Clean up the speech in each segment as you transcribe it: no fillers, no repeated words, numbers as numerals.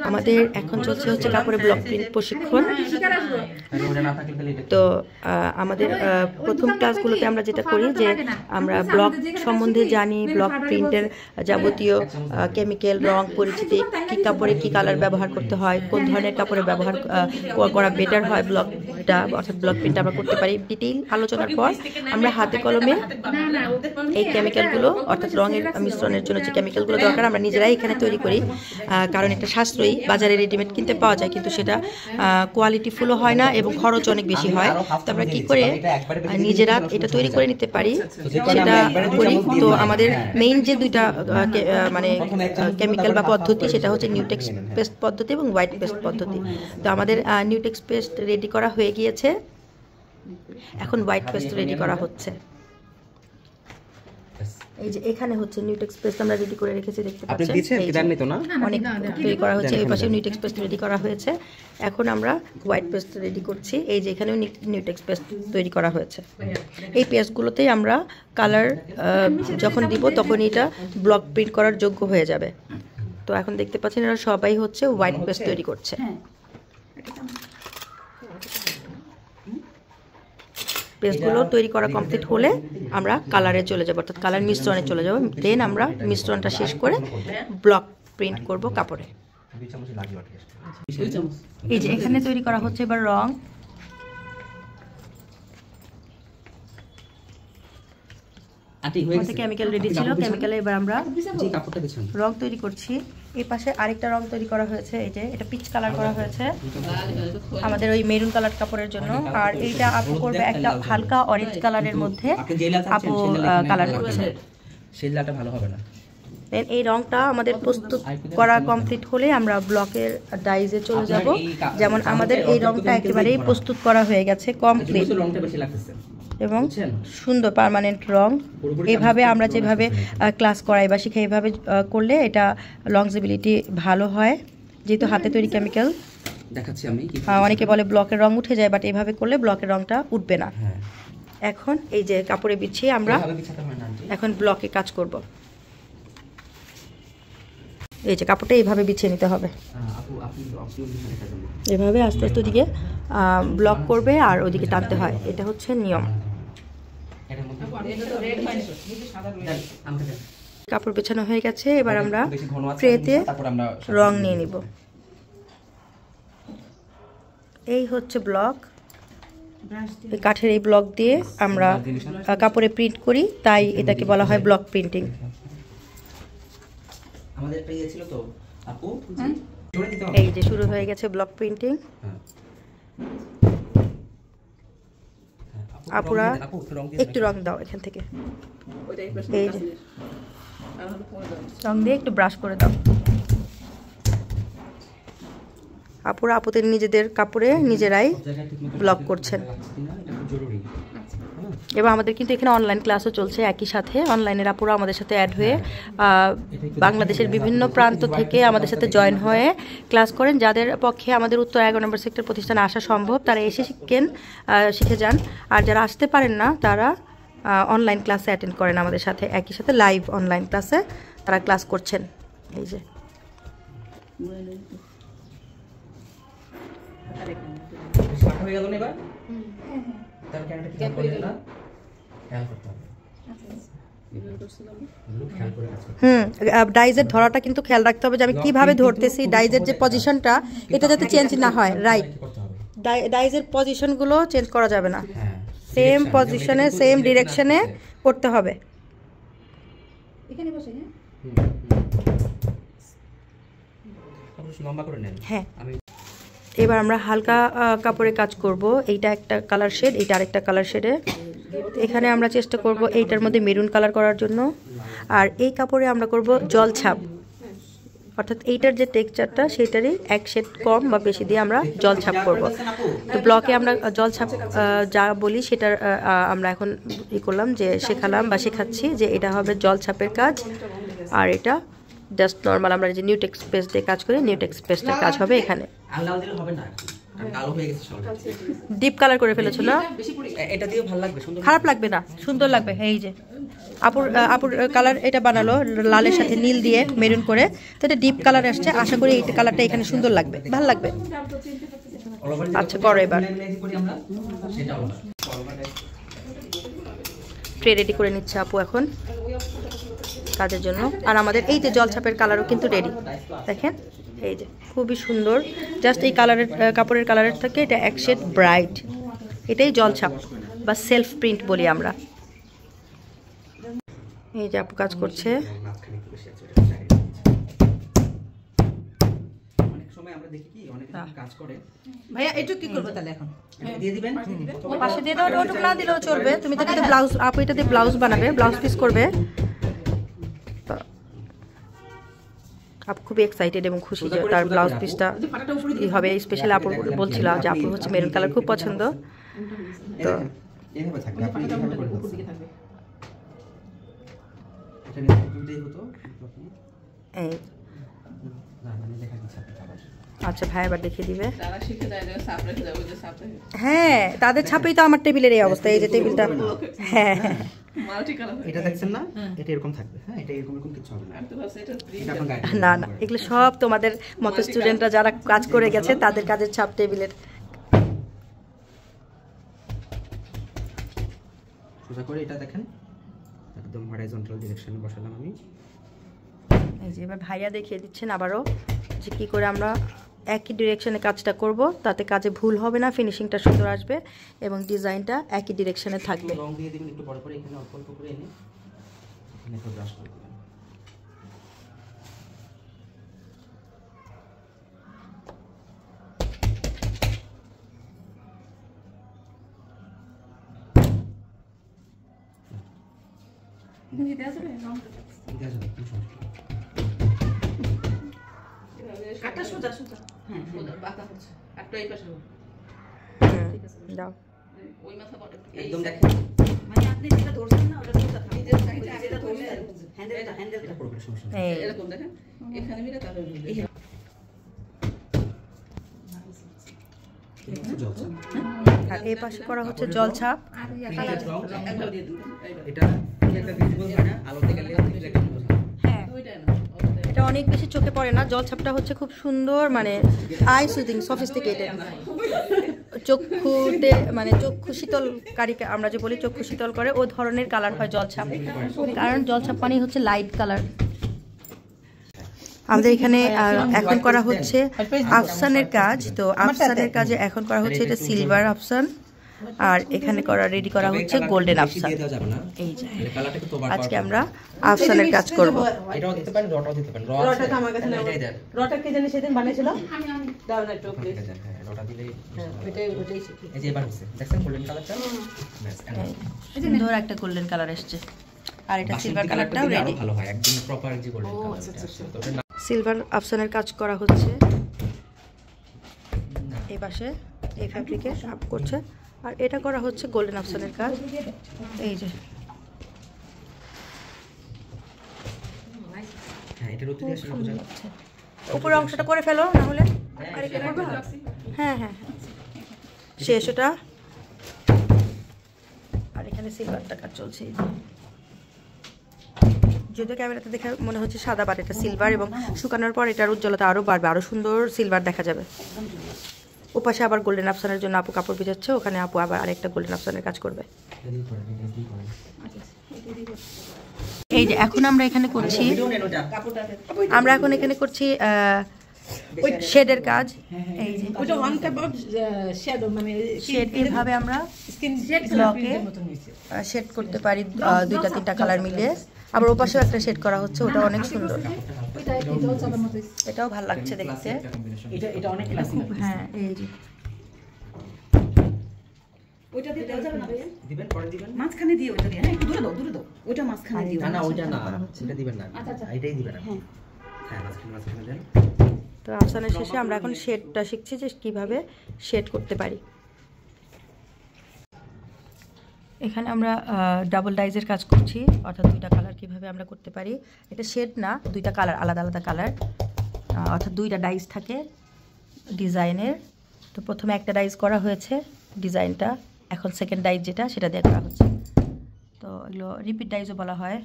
আমাদের এখন চলছে হচ্ছে কাপড়ে ব্লক প্রিন্ট প্রশিক্ষণ। তো আমাদের প্রথম ক্লাসগুলোতে আমরা যেটা করি যে আমরা ব্লক সম্বন্ধে জানি, ব্লক প্রিন্টের যাবতীয় কেমিক্যাল, রং, পরিচিতি, কী কাপড়ে কী কালার ব্যবহার করতে হয়, কোন ধরনের কাপড়ে ব্যবহার করা বেটার হয়, ব্লকটা অর্থাৎ ব্লক প্রিন্ট আমরা করতে পারি। ডিটেইল আলোচনার পর আমরা হাতে কলমে এই কেমিক্যালগুলো অর্থাৎ রঙের মিশ্রণের জন্য যে কেমিক্যালগুলো দরকার আমরা নিজেরাই এখানে তৈরি করি, কারণ এটা সাশ্রয়ী, বাজারে রেডিমেড কিনতে পাওয়া যায় কিন্তু সেটা কোয়ালিটিফুলও হয় না এবং খরচ অনেক বেশি হয়। তো আমরা কী করে নিজেরা এটা তৈরি করে নিতে পারি সেটা করি। তো আমাদের মেইন যে দুইটা মানে কেমিক্যাল বা পদ্ধতি সেটা হচ্ছে নিউটেক্স পেস্ট পদ্ধতি এবং হোয়াইট পেস্ট পদ্ধতি। তো আমাদের নিউটেক্স পেস্ট রেডি করা হয়ে গিয়েছে, এখন হোয়াইট পেস্ট রেডি করা হচ্ছে। এই যে এখানে হচ্ছে নিউটেক্স পেস্ট আমরা রেডি করে রেখেছি, দেখতে পাচ্ছেন অনেক তৈরি করা হচ্ছে। এই পাশে নিউটেক্স পেস্ট রেডি করা হয়েছে, এখন আমরা হোয়াইট পেস্ট রেডি করছি। এই যে এখানেও নিউটেক্স পেস্ট তৈরি করা হয়েছে। এই পেস্টগুলোতেই আমরা কালার যখন দিব তখন এটা ব্লক প্রিন্ট করার যোগ্য হয়ে যাবে। তো এখন দেখতে পাচ্ছেন এরা সবাই হচ্ছে হোয়াইট পেস্ট তৈরি করছে। পেস্টগুলো তৈরি করা কমপ্লিট হলে আমরা কালারে চলে যাব, অর্থাৎ কালার মিশ্রণে চলে যাব। দেন আমরা মিশ্রণটা শেষ করে ব্লক প্রিন্ট করব কাপড়ে। এই যে এখানে তৈরি করা হচ্ছে এবার রং। কেমিক্যাল রেডি ছিল, কেমিক্যালে এবার আমরা রং তৈরি করছি। এই পাশে আরেকটা রং তৈরি করা হয়েছে, এই যে এটা পিচ কালার করা হয়েছে আমাদের ওই মেরুন কালার কাপড়ের জন্য। আর এইটা আপু করবে একটা হালকা অরেঞ্জ কালারের মধ্যে, আপু কালার করছে। দেন এই রংটা আমাদের প্রস্তুত করা কমপ্লিট হলে আমরা ব্লকের ডাইজে চলে যাব। যেমন আমাদের এই রংটা একেবারেই প্রস্তুত করা হয়ে গেছে কমপ্লিট এবং সুন্দর পার্মানেন্ট রং। এইভাবে আমরা যেভাবে ক্লাস করাই বা শিখাই এইভাবে করলে এটা লংজিবিলিটি ভালো হয়, যেহেতু হাতে তৈরি কেমিক্যাল। দেখাচ্ছি আমি, অনেকে বলে ব্লকের রং উঠে যায়, বাট এইভাবে করলে ব্লকের রংটা উঠবে না। এখন এই যে কাপড়ে বিছিয়ে আমরা এখন ব্লকে কাজ করব। এই যে কাপড়টা এইভাবে বিছিয়ে নিতে হবে, এভাবে আস্তে আস্তে ওদিকে ব্লক করবে আর ওদিকে টানতে হয়, এটা হচ্ছে নিয়ম। কাপড় বিছানো হয়ে গেছে, এবার আমরা ট্রেতে রং নিয়ে নিব। এই হচ্ছে ব্লক, এই কাঠের এই ব্লক দিয়ে আমরা কাপড়ে প্রিন্ট করি, তাই এটাকে বলা হয় ব্লক প্রিন্টিং। এই যে শুরু হয়ে গেছে ব্লক প্রিন্টিং। আপুরা একটু রং দাও এখান থেকে, এই যে রং দিয়ে একটু ব্রাশ করে দাও। আপুরা আপুদের নিজেদের কাপড়ে নিজেরাই ব্লক করছেন। এবার আমাদের কিন্তু এখানে অনলাইন ক্লাসও চলছে একই সাথে। অনলাইনের আপুরা আমাদের সাথে অ্যাড হয়ে বাংলাদেশের বিভিন্ন প্রান্ত থেকে আমাদের সাথে জয়েন হয়ে ক্লাস করেন। যাদের পক্ষে আমাদের উত্তর 11 নম্বর সেক্টর প্রতিষ্ঠানে আসা সম্ভব তারা এসে শিখে যান, আর যারা আসতে পারেন না তারা অনলাইন ক্লাসে অ্যাটেন্ড করেন আমাদের সাথে, একই সাথে লাইভ অনলাইন ক্লাসে তারা ক্লাস করছেন। এই যে ডাইজের ধরাটা কিন্তু খেয়াল রাখতে হবে যে আমি কিভাবে ধরতেছি, ডাইজের যে পজিশনটা এটা যাতে চেঞ্জ না হয়। রাইট, ডাইজের পজিশনগুলো চেঞ্জ করা যাবে না, সেম পজিশনে সেম ডিরেকশনে করতে হবে। হ্যাঁ, এবার আমরা হালকা কাপড়ে কাজ করব। এইটা একটা কালার শেড, এইটা আরেকটা কালার শেডে। এখানে আমরা চেষ্টা করব এইটার মধ্যে মেরুন কালার করার জন্য, আর এই কাপড়ে আমরা করব জল ছাপ, অর্থাৎ এইটার যে টেক্সচারটা সেটারই এক শেড কম বা বেশি দিয়ে আমরা জল ছাপ করব। তো ব্লকে আমরা জল ছাপ যা বলি সেটার আমরা এখন করলাম যে শেখালাম বা শেখাচ্ছি যে এটা হবে জল ছাপের কাজ, আর এটা জাস্ট নর্মাল আমরা যে নিউটেক্স পেস্ট দিয়ে কাজ করি নিউটেক্স পেস্টের কাজ হবে এখানে। কালো হয়ে গেছে সব। ডিপ কালার করে ফেলেছো না? এটা দিয়েও ভালো লাগবে, সুন্দর খারাপ লাগবে না, সুন্দর লাগবে। এই যে আপুর কালার এটা বানালো লালের সাথে নীল দিয়ে মেরুন করে, তো এটা ডিপ কালার আসছে। আশা করি এই কালারটা এখানে সুন্দর লাগবে, ভালো লাগবে। আচ্ছা করো এবার। ট্রে রেডি করে নিচ্ছে আপু এখন কাজের জন্য। আর আমাদের এই যে জলছাপের কালারও কিন্তু রেডি, দেখেন এই যে খুবই সুন্দর। জাস্ট এই কালারের কাপড়ের কালারের থেকে এটা এক শেড ব্রাইট, এটাই জলছাপ বা সেলফ প্রিন্ট বলি আমরা। এই যে আপু কাজ করছে। ভাইয়া একটু কি করবো তাহলে এখন? পাশে দিয়ে দাও, ওটুকু না দিলেও চলবে। তুমি তো এটা ব্লাউজ, আপু এটা দিয়ে ব্লাউজ বানাবে, ব্লাউজ পিস করবে। আপু খুবই এক্সাইটেড এবং খুশি যে তার ব্লাউজ পিসটা হবে। স্পেশালি আপু বলছিল যে আপু হচ্ছে মেরুন কালার খুব পছন্দ, তো এই আচ্ছা ভাই এবার দেখিয়ে দিবে। হ্যাঁ তাদের ছাপেই তো আমার টেবিলের এই অবস্থা। এই যে টেবিলটা, হ্যাঁ এটা দেখছেন না, এটা এরকম থাকবে। হ্যাঁ এটা এরকম এরকম কিছু হবে না। না না, এগুলো সব তোমাদের মতো স্টুডেন্টরা যারা কাজ করে গেছে তাদের কাজের ছাপ টেবিলের। সোজা করে এটা দেখেন, একদম হরাইজন্টাল ডিরেকশনে বসালাম আমি। এই যে এবার ভাইয়া দেখিয়ে দিচ্ছেন আবারও যে কি করে আমরা একই ডিরেকশনে কাজটা করব, তাতে কাজে ভুল হবে না, ফিনিশিংটা সুন্দর আসবে এবং ডিজাইনটা একই ডিরেকশনে থাকবে। রং দিয়ে দিবেন একটু পরে পরে, এখানে অল্প অল্প করে এনে এখানে একটু ব্রাশ করে দিবেন। কাটা সোজা সোজা, হ্যাঁ বাঁকা হচ্ছে একটা এই পাশে দাও। ওই মাথা বড় একদম দেখেন, মানে আপনি যেটা ধরছেন না ওটা সোজা থাকে, যেটা ধরছেন হ্যান্ডেলটা পুরোপুরি সমস্যা নেই। এই এরকম দেখেন, এখানে মিলে তাহলে আর এই পাশে করা হচ্ছে জলছাপ। একবার দিয়ে দিন। এটা একটা ভিজিবল হয় না, আলোতে গেলে রিফ্লেকশন বোঝা যায়। হ্যাঁ ওইটা না, ওটা এটা অনেক বেশি চোখে পড়ে না। জলছাপটা হচ্ছে খুব সুন্দর, মানে আই সুদিং, সফিস্টিকেটেড, চক্ষুতে মানে চক্ষু শীতলকারী, আমরা যে বলি চক্ষু শীতল করে, ও ধরনের কালার হয় জলছাপ। কারণ জলছাপ মানে হচ্ছে লাইট কালার। আমাদের এখানে এখন করা হচ্ছে আফসানের কাজ। তো আফসানের কাজে এখন করা হচ্ছে এটা সিলভার আফসান, আর এখানে রেডি করা হচ্ছে গোল্ডেন আফসান। এই যে আজকে আমরা আফসানের কাজ করব। এটাও দিতে পারেন, রটাও দিতে পারেন। রটা তো আমার কাছে না, এটাই দেন। রটা কে জানি সেদিন বানাইছিল, দাও না একটু প্লিজ। হ্যাঁ রটা দিলেই ওটাই শিখি। এই যে এবার হচ্ছে দেখছেন গোল্ডেন কালারটা, ব্যাস সুন্দর একটা গোল্ডেন কালার এসছে। আর এটা সিলভার কালারটাও রেডি, ভালো হয়, একদম প্রপার যে গোল্ডেন কালার। তো ওটা সিলভার আফসানের কাজ করা হচ্ছে এই পাশে, এই ফ্যাব্রিকে আপ করছে। আর এটা করা হচ্ছে গোল্ডেন আফসানের কাজ। এই যে হ্যাঁ এটা রুটি দিয়ে আসলে বোঝা যায়। উপরের অংশটা করে ফেলো, না হলে আর এটা করবে। হ্যাঁ হ্যাঁ শেষ ওটা। আর এখানে সিলভারটা কাজ চলছে। যদিও ক্যামেরাতে দেখে মনে হচ্ছে সাদা, বাট এটা সিলভার, এবং শুকানোর পর এটার উজ্জ্বলতা আরও বাড়বে, আরও সুন্দর সিলভার দেখা যাবে। ওপাশে আবার গোল্ডেন আফসানের জন্য আপু কাপড় ভিজাচ্ছে, ওখানে আপু আবার আরেকটা গোল্ডেন আফসানের কাজ করবে। এই যে এখন আমরা এখানে করছি, আমরা এখন এখানে করছি শেডের কাজ। এই যে ওটা ওয়ান টাইপ অফ শ্যাডো, মানে শেড এইভাবে আমরা স্কিন ব্লকে শেড করতে পারি, দুইটা তিনটা কালার মিলিয়ে। আবার ওপাশেও একটা শেড করা হচ্ছে, ওটা অনেক সুন্দর, এটাও ভালো লাগছে দেখতে। এটা অনেক ক্লাসিক। হ্যাঁ এই যে ওইটা দিয়ে দেওয়া যাবে না ভাইয়া? দিবেন, পরে দিবেন। মাঝখানে দিয়ে ওইটা দিয়ে, হ্যাঁ একটু দূরে দাও, দূরে দাও। ওইটা মাঝখানে দিও। না না ওইটা না, এটা দিবেন না, আচ্ছা আচ্ছা এটাই দিবেন। হ্যাঁ হ্যাঁ মাঝখানে দেন। তো আফসানের শেষে আমরা এখন শেডটা শিখছি যে কিভাবে শেড করতে পারি। এখানে আমরা ডাবল ডাইজের কাজ করছি, অর্থাৎ দুইটা কালার কিভাবে আমরা করতে পারি। এটা শেড না, দুইটা কালার, আলাদা আলাদা কালার, অর্থাৎ দুইটা ডাইজ থাকে ডিজাইনের, তো প্রথমে একটা ডাইজ করা হয়েছে ডিজাইনটা, এখন সেকেন্ড ডাইজ যেটা সেটা দিয়ে করা হচ্ছে। তো এগুলো রিপিট ডাইজও বলা হয়।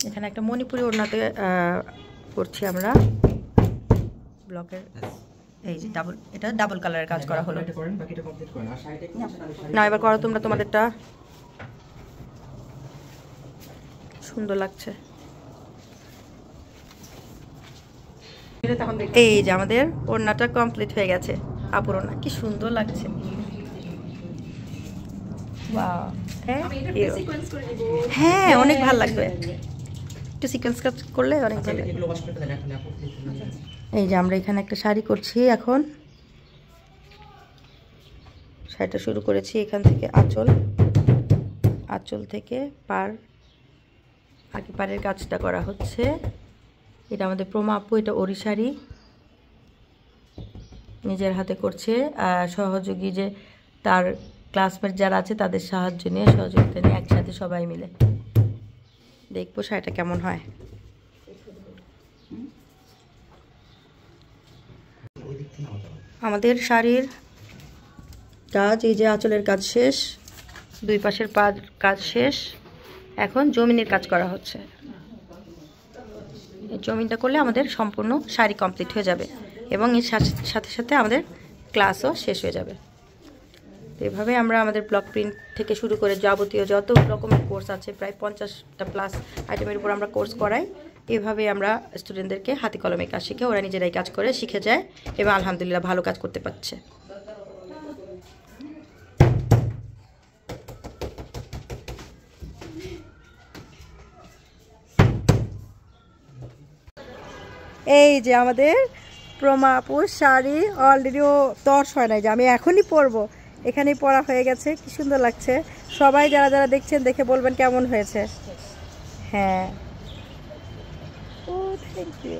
এখানে একটা মণিপুরি ওড়নাতে করছি আমরা ব্লকের, এই যে ডাবল, এটা ডাবল কালারের কাজ করা হলো। না এবার করো তোমরা তোমাদেরটা, সুন্দর লাগছে। এই যে আমাদের ওড়নাটা কমপ্লিট হয়ে গেছে, আপুর ওড়না কি সুন্দর লাগছে। হ্যাঁ অনেক ভালো লাগবে, একটু সিকোয়েন্স কাজ করলে অনেক ভালো। এই যে আমরা এখানে একটা শাড়ি করছি এখন, শাড়িটা শুরু করেছি এখান থেকে আঁচল থেকে পার, আগে পাড়ের কাজটা করা হচ্ছে। এটা আমাদের প্রমা আপু, এটা ওড়ি শাড়ি নিজের হাতে করছে, আর সহযোগী যে তার ক্লাসমেট যারা আছে তাদের সাহায্য নিয়ে, সহযোগিতা নিয়ে একসাথে সবাই মিলে দেখবো শাড়িটা কেমন হয়। আমাদের শাড়ির কাজ, এই যে আঁচলের কাজ শেষ, দুই পাশের কাজ শেষ, এখন জমিনের কাজ করা হচ্ছে। এই জমিনটা করলে আমাদের সম্পূর্ণ শাড়ি কমপ্লিট হয়ে যাবে এবং এর সাথে সাথে আমাদের ক্লাসও শেষ হয়ে যাবে। তো এভাবে আমরা আমাদের ব্লক প্রিন্ট থেকে শুরু করে যাবতীয় যত রকমের কোর্স আছে, প্রায় 50টা প্লাস আইটেমের উপর আমরা কোর্স করাই। এভাবে আমরা স্টুডেন্টদেরকে হাতে কলমে কাজ শিখে, ওরা নিজেরাই কাজ করে শিখে যায় এবং আলহামদুলিল্লাহ ভালো কাজ করতে পারছে। এই যে আমাদের প্রমা আপুর শাড়ি অলরেডিও তর্স হয় নাই যে আমি এখনই পরবো, এখানেই পরা হয়ে গেছে, কি সুন্দর লাগছে। সবাই যারা যারা দেখছেন দেখে বলবেন কেমন হয়েছে। হ্যাঁ, ও থ্যাংক ইউ।